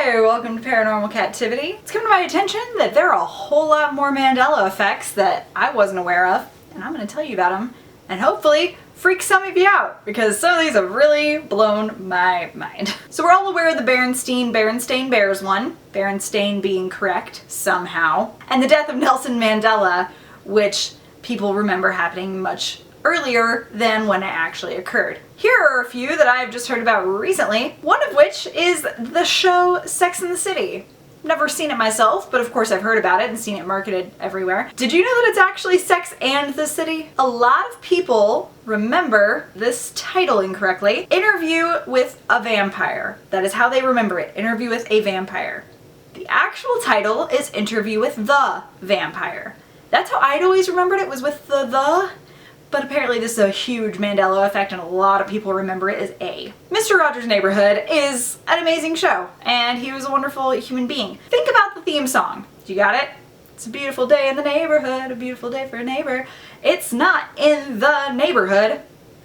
Hi, welcome to Paranormal Kativity. It's come to my attention that there are a whole lot more Mandela effects that I wasn't aware of, and I'm going to tell you about them, and hopefully freak some of you out, because some of these have really blown my mind. So we're all aware of the Berenstain Bears one, Berenstain being correct somehow, and the death of Nelson Mandela, which people remember happening much earlier than when it actually occurred. Here are a few that I've just heard about recently, one of which is the show Sex and the City. Never seen it myself, but of course I've heard about it and seen it marketed everywhere. Did you know that it's actually Sex and the City? A lot of people remember this title incorrectly. Interview with a Vampire. That is how they remember it. Interview with a Vampire. The actual title is Interview with the Vampire. That's how I'd always remembered it, was with the. But apparently this is a huge Mandela effect and a lot of people remember it as A. Mr. Rogers' Neighborhood is an amazing show, and he was a wonderful human being. Think about the theme song. You got it? It's a beautiful day in the neighborhood, a beautiful day for a neighbor. It's not in the neighborhood.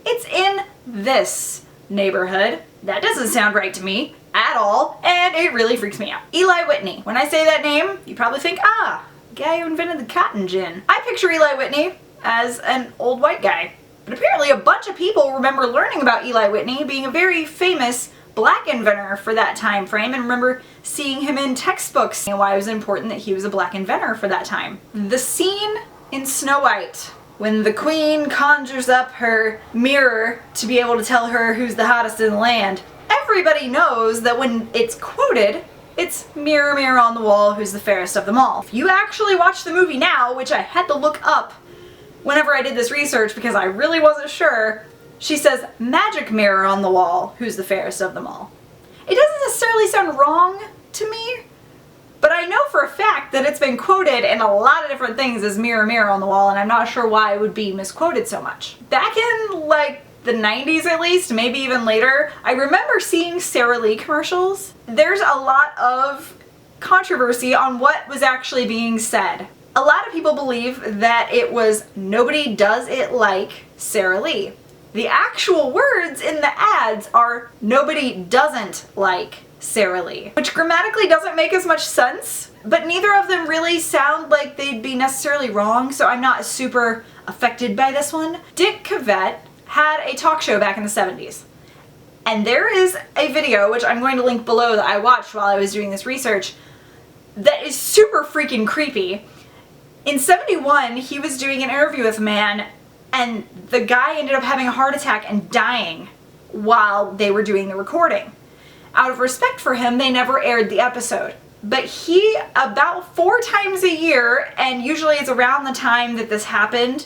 It's in this neighborhood. That doesn't sound right to me at all, and it really freaks me out. Eli Whitney. When I say that name, you probably think, the guy who invented the cotton gin. I picture Eli Whitney as an old white guy. But apparently a bunch of people remember learning about Eli Whitney being a very famous black inventor for that time frame, and remember seeing him in textbooks and why it was important that he was a black inventor for that time. The scene in Snow White when the queen conjures up her mirror to be able to tell her who's the hottest in the land, everybody knows that when it's quoted, it's mirror, mirror on the wall, who's the fairest of them all. If you actually watch the movie now, which I had to look up whenever I did this research because I really wasn't sure, she says, magic mirror on the wall, who's the fairest of them all. It doesn't necessarily sound wrong to me, but I know for a fact that it's been quoted in a lot of different things as mirror, mirror on the wall, and I'm not sure why it would be misquoted so much. Back in like the 90s at least, maybe even later, I remember seeing Sara Lee commercials. There's a lot of controversy on what was actually being said. A lot of people believe that it was nobody does it like Sara Lee. The actual words in the ads are nobody doesn't like Sara Lee, which grammatically doesn't make as much sense, but neither of them really sound like they'd be necessarily wrong, so I'm not super affected by this one. Dick Cavett had a talk show back in the 70s, and there is a video, which I'm going to link below, that I watched while I was doing this research, that is super freaking creepy. In 71, he was doing an interview with a man, and the guy ended up having a heart attack and dying while they were doing the recording. Out of respect for him, they never aired the episode. But he, about 4 times a year, and usually it's around the time that this happened,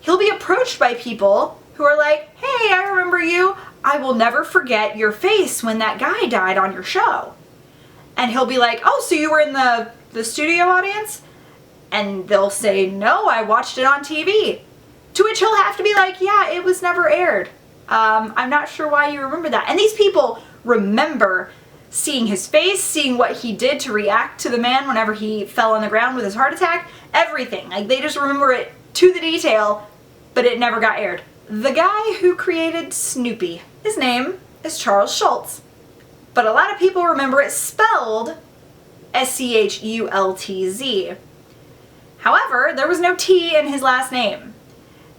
he'll be approached by people who are like, hey, I remember you. I will never forget your face when that guy died on your show. And he'll be like, oh, so you were in the studio audience? And they'll say, no, I watched it on TV. To which he'll have to be like, yeah, it was never aired. I'm not sure why you remember that. And these people remember seeing his face, seeing what he did to react to the man whenever he fell on the ground with his heart attack, everything. Like, they just remember it to the detail, but it never got aired. The guy who created Snoopy, his name is Charles Schulz. But a lot of people remember it spelled S-C-H-U-L-T-Z. However, there was no T in his last name.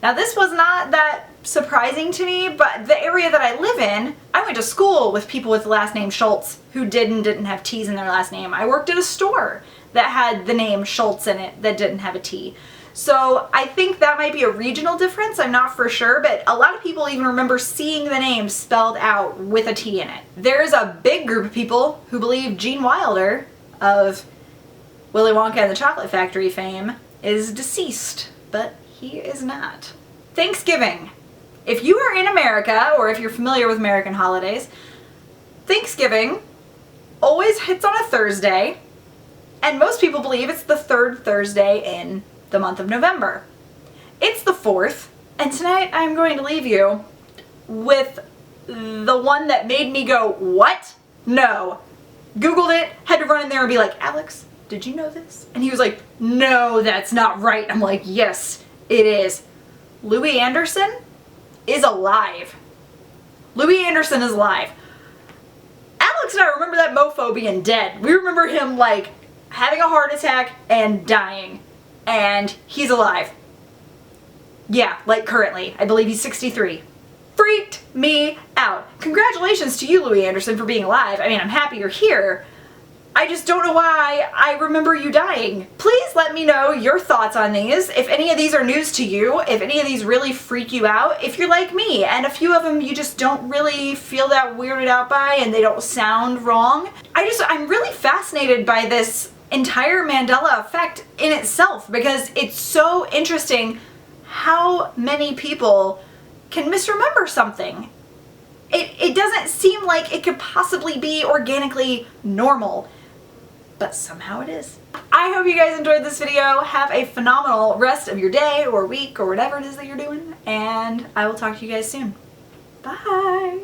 Now, this was not that surprising to me, but the area that I live in, I went to school with people with the last name Schultz who didn't have T's in their last name. I worked at a store that had the name Schultz in it that didn't have a T. So I think that might be a regional difference, I'm not for sure, but a lot of people even remember seeing the name spelled out with a T in it. There's a big group of people who believe Gene Wilder of Willy Wonka and the Chocolate Factory fame is deceased, but he is not. Thanksgiving. If you are in America, or if you're familiar with American holidays, Thanksgiving always hits on a Thursday, and most people believe it's the 3rd Thursday in the month of November. It's the 4th, and tonight I'm going to leave you with the one that made me go, what? No. Googled it, had to run in there and be like, Alex, did you know this? And he was like, no, that's not right. I'm like, yes, it is. Louis Anderson is alive. Louis Anderson is alive. Alex and I remember that mofo being dead. We remember him like having a heart attack and dying. And he's alive. Yeah, like currently. I believe he's 63. Freaked me out. Congratulations to you, Louis Anderson, for being alive. I mean, I'm happy you're here. I just don't know why I remember you dying. Please let me know your thoughts on these. If any of these are news to you, if any of these really freak you out, if you're like me, and a few of them you just don't really feel that weirded out by and they don't sound wrong. I'm really fascinated by this entire Mandela effect in itself because it's so interesting how many people can misremember something. It doesn't seem like it could possibly be organically normal. But somehow it is. I hope you guys enjoyed this video. Have a phenomenal rest of your day or week or whatever it is that you're doing. And I will talk to you guys soon. Bye!